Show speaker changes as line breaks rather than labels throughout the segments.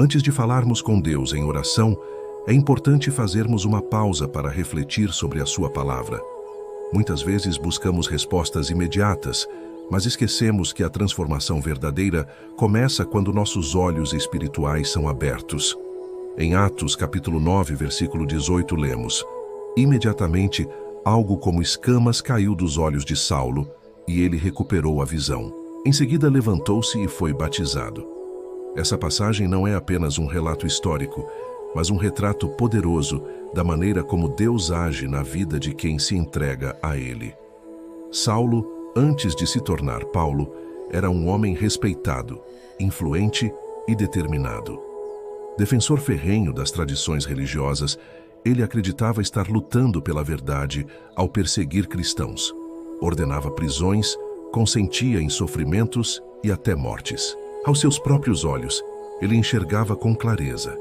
Antes de falarmos com Deus em oração, é importante fazermos uma pausa para refletir sobre a sua palavra. Muitas vezes buscamos respostas imediatas, mas esquecemos que a transformação verdadeira começa quando nossos olhos espirituais são abertos. Em Atos capítulo 9, versículo 18, lemos: Imediatamente, algo como escamas caiu dos olhos de Saulo, e ele recuperou a visão. Em seguida levantou-se e foi batizado. Essa passagem não é apenas um relato histórico, mas um retrato poderoso da maneira como Deus age na vida de quem se entrega a Ele. Saulo, antes de se tornar Paulo, era um homem respeitado, influente e determinado. Defensor ferrenho das tradições religiosas, ele acreditava estar lutando pela verdade ao perseguir cristãos. Ordenava prisões, consentia em sofrimentos e até mortes. Aos seus próprios olhos, ele enxergava com clareza.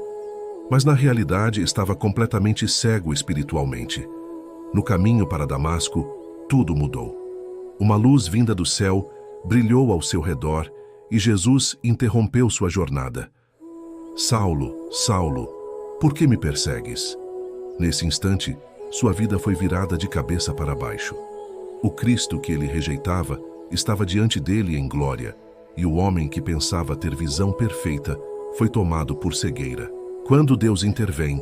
Mas na realidade estava completamente cego espiritualmente. No caminho para Damasco, tudo mudou. Uma luz vinda do céu brilhou ao seu redor e Jesus interrompeu sua jornada. Saulo, Saulo, por que me persegues? Nesse instante, sua vida foi virada de cabeça para baixo. O Cristo que ele rejeitava estava diante dele em glória, e o homem que pensava ter visão perfeita foi tomado por cegueira. Quando Deus intervém,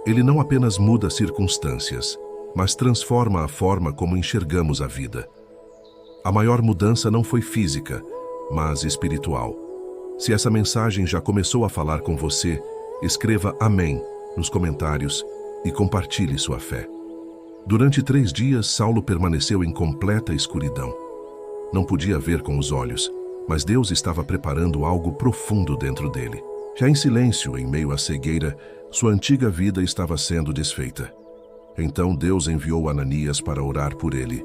Ele não apenas muda circunstâncias, mas transforma a forma como enxergamos a vida. A maior mudança não foi física, mas espiritual. Se essa mensagem já começou a falar com você, escreva Amém nos comentários e compartilhe sua fé. Durante 3 dias, Saulo permaneceu em completa escuridão. Não podia ver com os olhos, mas Deus estava preparando algo profundo dentro dele. Já em silêncio, em meio à cegueira, sua antiga vida estava sendo desfeita. Então Deus enviou Ananias para orar por ele.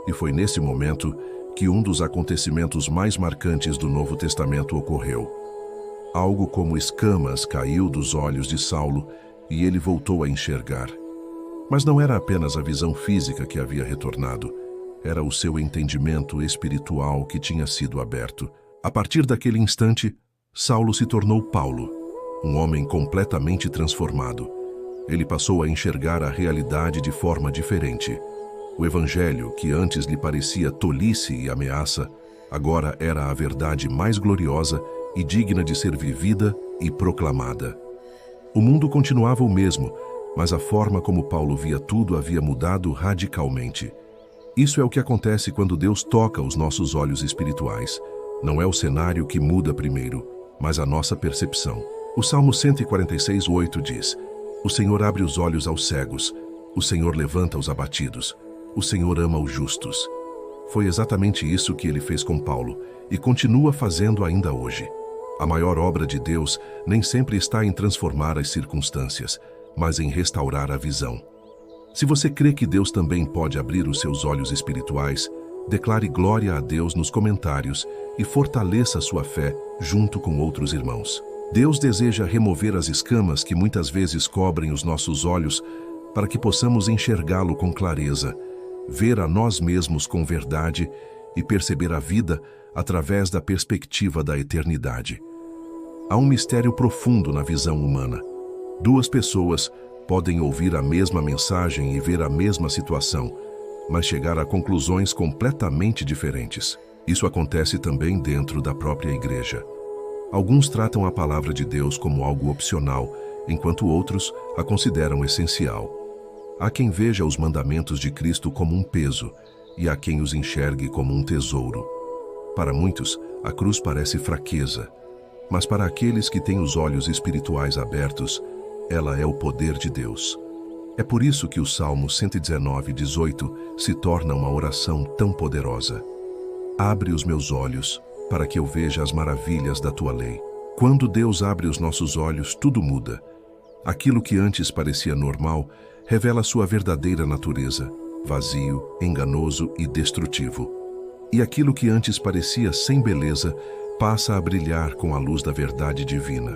E foi nesse momento que um dos acontecimentos mais marcantes do Novo Testamento ocorreu. Algo como escamas caiu dos olhos de Saulo e ele voltou a enxergar. Mas não era apenas a visão física que havia retornado, era o seu entendimento espiritual que tinha sido aberto. A partir daquele instante, Saulo se tornou Paulo, um homem completamente transformado. Ele passou a enxergar a realidade de forma diferente. O Evangelho, que antes lhe parecia tolice e ameaça, agora era a verdade mais gloriosa e digna de ser vivida e proclamada. O mundo continuava o mesmo, mas a forma como Paulo via tudo havia mudado radicalmente. Isso é o que acontece quando Deus toca os nossos olhos espirituais. Não é o cenário que muda primeiro, mas a nossa percepção. O Salmo 146:8 diz: O Senhor abre os olhos aos cegos, o Senhor levanta os abatidos, o Senhor ama os justos. Foi exatamente isso que ele fez com Paulo e continua fazendo ainda hoje. A maior obra de Deus nem sempre está em transformar as circunstâncias, mas em restaurar a visão. Se você crê que Deus também pode abrir os seus olhos espirituais, declare glória a Deus nos comentários e fortaleça sua fé junto com outros irmãos. Deus deseja remover as escamas que muitas vezes cobrem os nossos olhos para que possamos enxergá-lo com clareza, ver a nós mesmos com verdade e perceber a vida através da perspectiva da eternidade. Há um mistério profundo na visão humana. 2 pessoas podem ouvir a mesma mensagem e ver a mesma situação, mas chegar a conclusões completamente diferentes. Isso acontece também dentro da própria igreja. Alguns tratam a palavra de Deus como algo opcional, enquanto outros a consideram essencial. Há quem veja os mandamentos de Cristo como um peso, e há quem os enxergue como um tesouro. Para muitos, a cruz parece fraqueza, mas para aqueles que têm os olhos espirituais abertos, ela é o poder de Deus. É por isso que o Salmo 119:18 se torna uma oração tão poderosa. Abre os meus olhos, para que eu veja as maravilhas da tua lei. Quando Deus abre os nossos olhos, tudo muda. Aquilo que antes parecia normal, revela sua verdadeira natureza, vazio, enganoso e destrutivo. E aquilo que antes parecia sem beleza, passa a brilhar com a luz da verdade divina.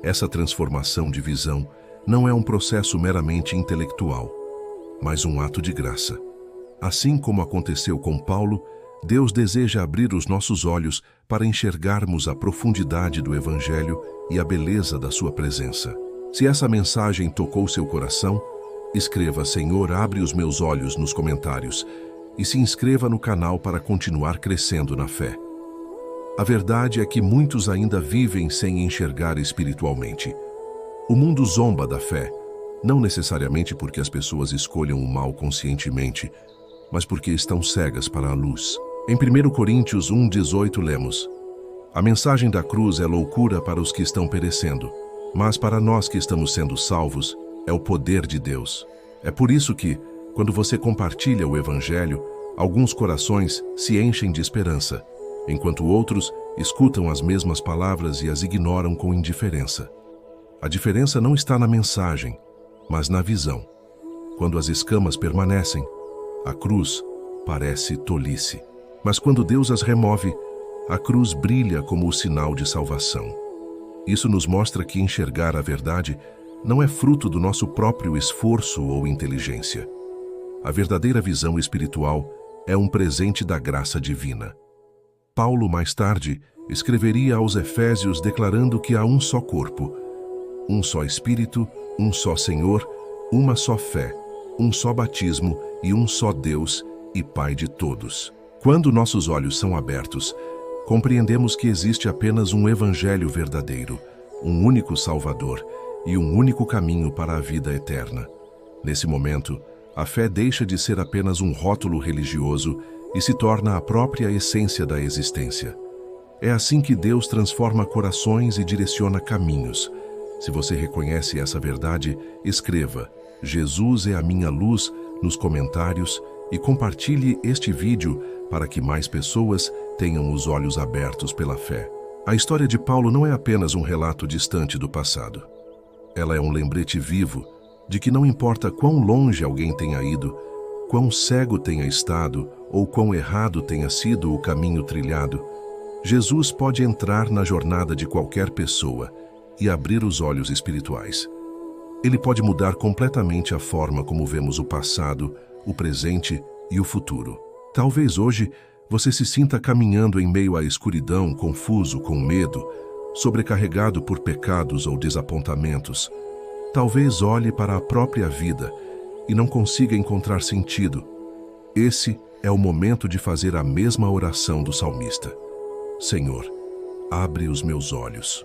Essa transformação de visão não é um processo meramente intelectual, mas um ato de graça. Assim como aconteceu com Paulo, Deus deseja abrir os nossos olhos para enxergarmos a profundidade do Evangelho e a beleza da sua presença. Se essa mensagem tocou seu coração, escreva "Senhor, abre os meus olhos" nos comentários e se inscreva no canal para continuar crescendo na fé. A verdade é que muitos ainda vivem sem enxergar espiritualmente. O mundo zomba da fé, não necessariamente porque as pessoas escolham o mal conscientemente, mas porque estão cegas para a luz. Em 1 Coríntios 1:18 lemos: "A mensagem da cruz é loucura para os que estão perecendo, mas para nós que estamos sendo salvos, é o poder de Deus." É por isso que, quando você compartilha o Evangelho, alguns corações se enchem de esperança, enquanto outros escutam as mesmas palavras e as ignoram com indiferença. A diferença não está na mensagem, mas na visão. Quando as escamas permanecem, a cruz parece tolice. Mas quando Deus as remove, a cruz brilha como o sinal de salvação. Isso nos mostra que enxergar a verdade não é fruto do nosso próprio esforço ou inteligência. A verdadeira visão espiritual é um presente da graça divina. Paulo, mais tarde, escreveria aos Efésios declarando que há um só corpo, um só Espírito, um só Senhor, uma só fé, um só batismo e um só Deus e Pai de todos. Quando nossos olhos são abertos, compreendemos que existe apenas um Evangelho verdadeiro, um único Salvador e um único caminho para a vida eterna. Nesse momento, a fé deixa de ser apenas um rótulo religioso e se torna a própria essência da existência. É assim que Deus transforma corações e direciona caminhos. Se você reconhece essa verdade, escreva "Jesus é a minha luz" nos comentários e compartilhe este vídeo para que mais pessoas tenham os olhos abertos pela fé. A história de Paulo não é apenas um relato distante do passado. Ela é um lembrete vivo de que não importa quão longe alguém tenha ido, quão cego tenha estado ou quão errado tenha sido o caminho trilhado, Jesus pode entrar na jornada de qualquer pessoa e abrir os olhos espirituais. Ele pode mudar completamente a forma como vemos o passado, o presente e o futuro. Talvez hoje você se sinta caminhando em meio à escuridão, confuso, com medo, sobrecarregado por pecados ou desapontamentos. Talvez olhe para a própria vida e não consiga encontrar sentido. Esse é o momento de fazer a mesma oração do salmista. Senhor, abre os meus olhos.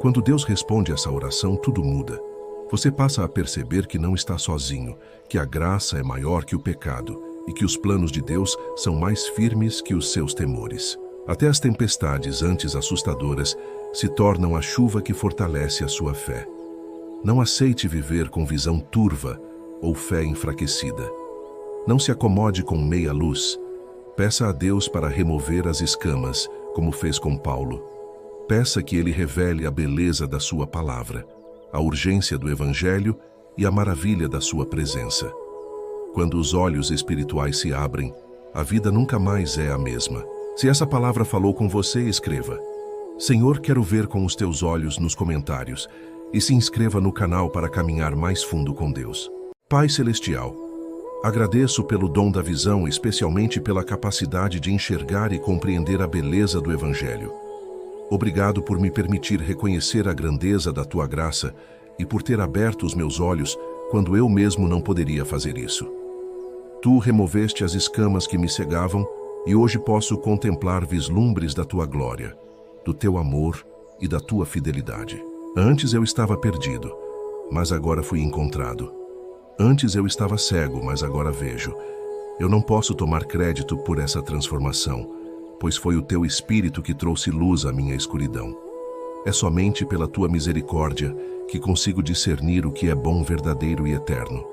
Quando Deus responde essa oração, tudo muda. Você passa a perceber que não está sozinho, que a graça é maior que o pecado e que os planos de Deus são mais firmes que os seus temores. Até as tempestades, antes assustadoras, se tornam a chuva que fortalece a sua fé. Não aceite viver com visão turva ou fé enfraquecida. Não se acomode com meia luz. Peça a Deus para remover as escamas, como fez com Paulo. Peça que Ele revele a beleza da sua palavra, a urgência do Evangelho e a maravilha da sua presença. Quando os olhos espirituais se abrem, a vida nunca mais é a mesma. Se essa palavra falou com você, escreva "Senhor, quero ver com os teus olhos" nos comentários e se inscreva no canal para caminhar mais fundo com Deus. Pai Celestial, agradeço pelo dom da visão, especialmente pela capacidade de enxergar e compreender a beleza do Evangelho. Obrigado por me permitir reconhecer a grandeza da tua graça e por ter aberto os meus olhos quando eu mesmo não poderia fazer isso. Tu removeste as escamas que me cegavam e hoje posso contemplar vislumbres da tua glória, do teu amor e da tua fidelidade. Antes eu estava perdido, mas agora fui encontrado. Antes eu estava cego, mas agora vejo. Eu não posso tomar crédito por essa transformação, pois foi o teu Espírito que trouxe luz à minha escuridão. É somente pela tua misericórdia que consigo discernir o que é bom, verdadeiro e eterno.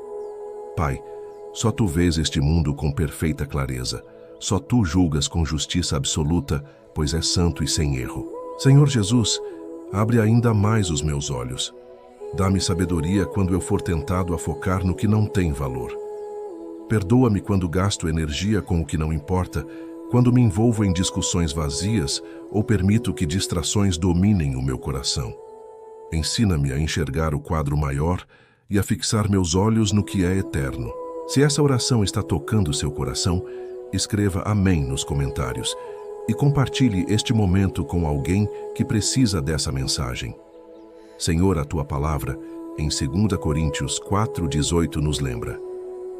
Pai, só tu vês este mundo com perfeita clareza. Só tu julgas com justiça absoluta, pois é santo e sem erro. Senhor Jesus, abre ainda mais os meus olhos. Dá-me sabedoria quando eu for tentado a focar no que não tem valor. Perdoa-me quando gasto energia com o que não importa, quando me envolvo em discussões vazias ou permito que distrações dominem o meu coração. Ensina-me a enxergar o quadro maior e a fixar meus olhos no que é eterno. Se essa oração está tocando seu coração, escreva amém nos comentários e compartilhe este momento com alguém que precisa dessa mensagem. Senhor, a tua palavra, em 2 Coríntios 4:18 nos lembra: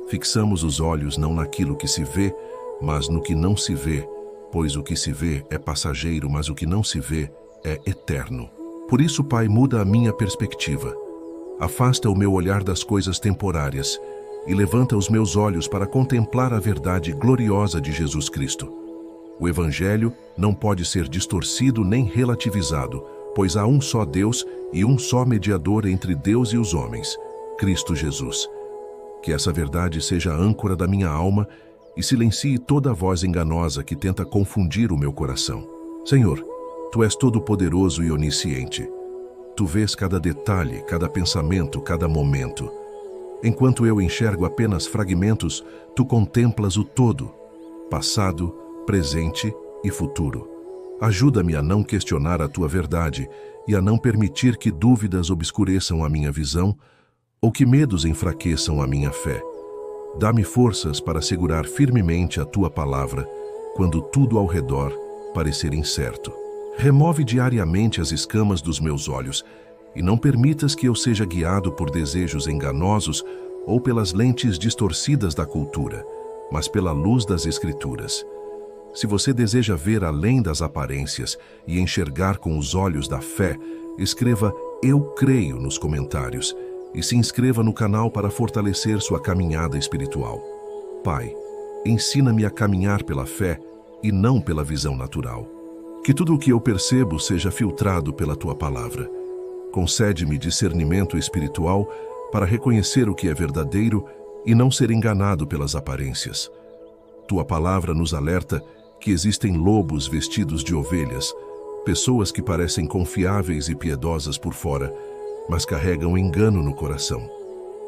fixamos os olhos não naquilo que se vê, mas no que não se vê, pois o que se vê é passageiro, mas o que não se vê é eterno. Por isso, Pai, muda a minha perspectiva. Afasta o meu olhar das coisas temporárias e levanta os meus olhos para contemplar a verdade gloriosa de Jesus Cristo. O Evangelho não pode ser distorcido nem relativizado, pois há um só Deus e um só mediador entre Deus e os homens, Cristo Jesus. Que essa verdade seja a âncora da minha alma e silencie toda a voz enganosa que tenta confundir o meu coração. Senhor, Tu és todo-poderoso e onisciente. Tu vês cada detalhe, cada pensamento, cada momento. Enquanto eu enxergo apenas fragmentos, Tu contemplas o todo, passado, presente e futuro. Ajuda-me a não questionar a Tua verdade e a não permitir que dúvidas obscureçam a minha visão ou que medos enfraqueçam a minha fé. Dá-me forças para segurar firmemente a Tua palavra quando tudo ao redor parecer incerto. Remove diariamente as escamas dos meus olhos e não permitas que eu seja guiado por desejos enganosos ou pelas lentes distorcidas da cultura, mas pela luz das Escrituras. Se você deseja ver além das aparências e enxergar com os olhos da fé, escreva "Eu creio" nos comentários e se inscreva no canal para fortalecer sua caminhada espiritual. Pai, ensina-me a caminhar pela fé e não pela visão natural. Que tudo o que eu percebo seja filtrado pela Tua palavra. Concede-me discernimento espiritual para reconhecer o que é verdadeiro e não ser enganado pelas aparências. Tua palavra nos alerta que existem lobos vestidos de ovelhas, pessoas que parecem confiáveis e piedosas por fora, mas carregam engano no coração.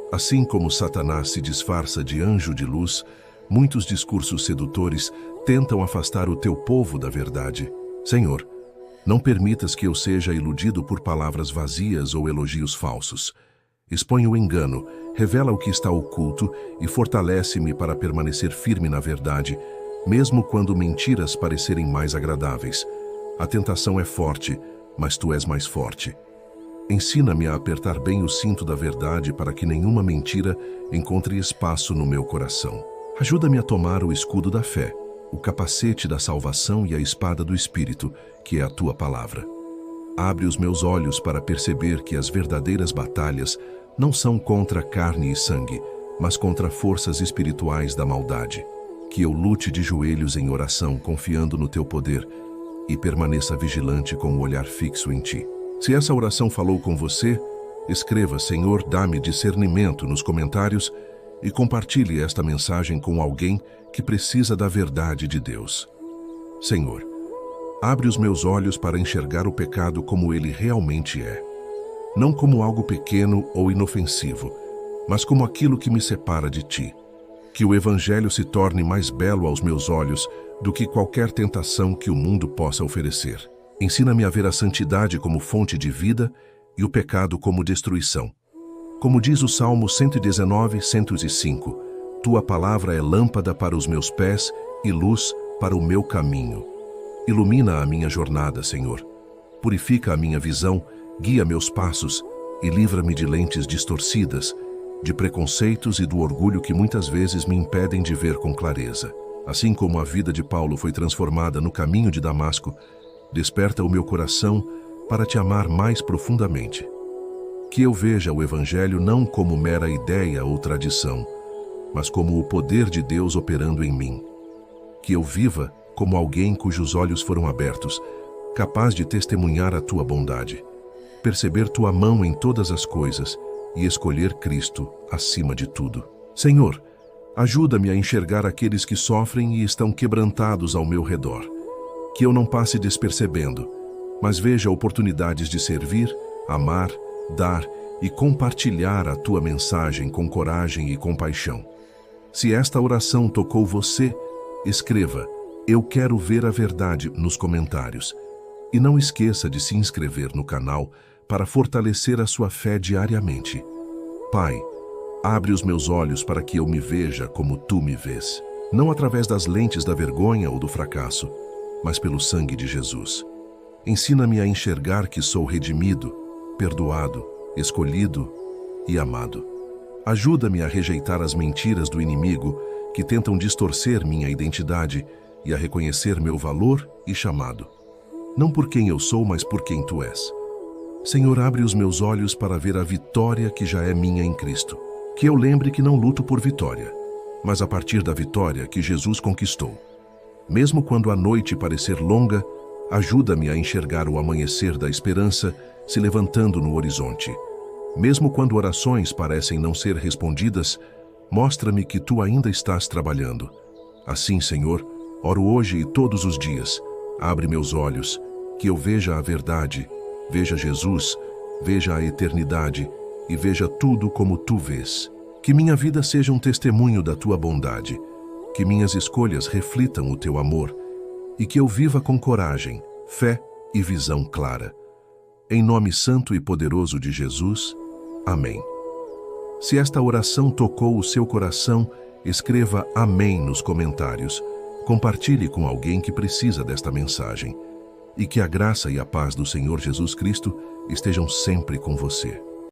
Assim como Satanás se disfarça de anjo de luz, muitos discursos sedutores tentam afastar o Teu povo da verdade. Senhor, não permitas que eu seja iludido por palavras vazias ou elogios falsos. Expõe o engano, revela o que está oculto e fortalece-me para permanecer firme na verdade, mesmo quando mentiras parecerem mais agradáveis. A tentação é forte, mas Tu és mais forte. Ensina-me a apertar bem o cinto da verdade para que nenhuma mentira encontre espaço no meu coração. Ajuda-me a tomar o escudo da fé, o capacete da salvação e a espada do Espírito, que é a Tua palavra. Abre os meus olhos para perceber que as verdadeiras batalhas não são contra carne e sangue, mas contra forças espirituais da maldade. Que eu lute de joelhos em oração, confiando no Teu poder, e permaneça vigilante com o olhar fixo em Ti. Se essa oração falou com você, escreva "Senhor, dá-me discernimento" nos comentários e compartilhe esta mensagem com alguém que precisa da verdade de Deus. Senhor, abre os meus olhos para enxergar o pecado como ele realmente é. Não como algo pequeno ou inofensivo, mas como aquilo que me separa de Ti. Que o Evangelho se torne mais belo aos meus olhos do que qualquer tentação que o mundo possa oferecer. Ensina-me a ver a santidade como fonte de vida e o pecado como destruição. Como diz o Salmo 119:105, Tua palavra é lâmpada para os meus pés e luz para o meu caminho. Ilumina a minha jornada, Senhor. Purifica a minha visão, guia meus passos e livra-me de lentes distorcidas, de preconceitos e do orgulho que muitas vezes me impedem de ver com clareza. Assim como a vida de Paulo foi transformada no caminho de Damasco, desperta o meu coração para Te amar mais profundamente. Que eu veja o Evangelho não como mera ideia ou tradição, mas como o poder de Deus operando em mim. Que eu viva como alguém cujos olhos foram abertos, capaz de testemunhar a Tua bondade, perceber Tua mão em todas as coisas e escolher Cristo acima de tudo. Senhor, ajuda-me a enxergar aqueles que sofrem e estão quebrantados ao meu redor. Que eu não passe despercebendo, mas veja oportunidades de servir, amar, dar e compartilhar a Tua mensagem com coragem e compaixão. Se esta oração tocou você, escreva "Eu quero ver a verdade" nos comentários. E não esqueça de se inscrever no canal para fortalecer a sua fé diariamente. Pai, abre os meus olhos para que eu me veja como Tu me vês. não através das lentes da vergonha ou do fracasso, mas pelo sangue de Jesus. Ensina-me a enxergar que sou redimido, perdoado, escolhido e amado. Ajuda-me a rejeitar as mentiras do inimigo que tentam distorcer minha identidade e a reconhecer meu valor e chamado. Não por quem eu sou, mas por quem Tu és. Senhor, abre os meus olhos para ver a vitória que já é minha em Cristo. Que eu lembre que não luto por vitória, mas a partir da vitória que Jesus conquistou. Mesmo quando a noite parecer longa, ajuda-me a enxergar o amanhecer da esperança se levantando no horizonte. Mesmo quando orações parecem não ser respondidas, mostra-me que Tu ainda estás trabalhando. Assim, Senhor, oro hoje e todos os dias. Abre meus olhos, que eu veja a verdade, veja Jesus, veja a eternidade e veja tudo como Tu vês. Que minha vida seja um testemunho da Tua bondade, que minhas escolhas reflitam o Teu amor e que eu viva com coragem, fé e visão clara. Em nome santo e poderoso de Jesus, amém. Se esta oração tocou o seu coração, escreva amém nos comentários. Compartilhe com alguém que precisa desta mensagem. E que a graça e a paz do Senhor Jesus Cristo estejam sempre com você.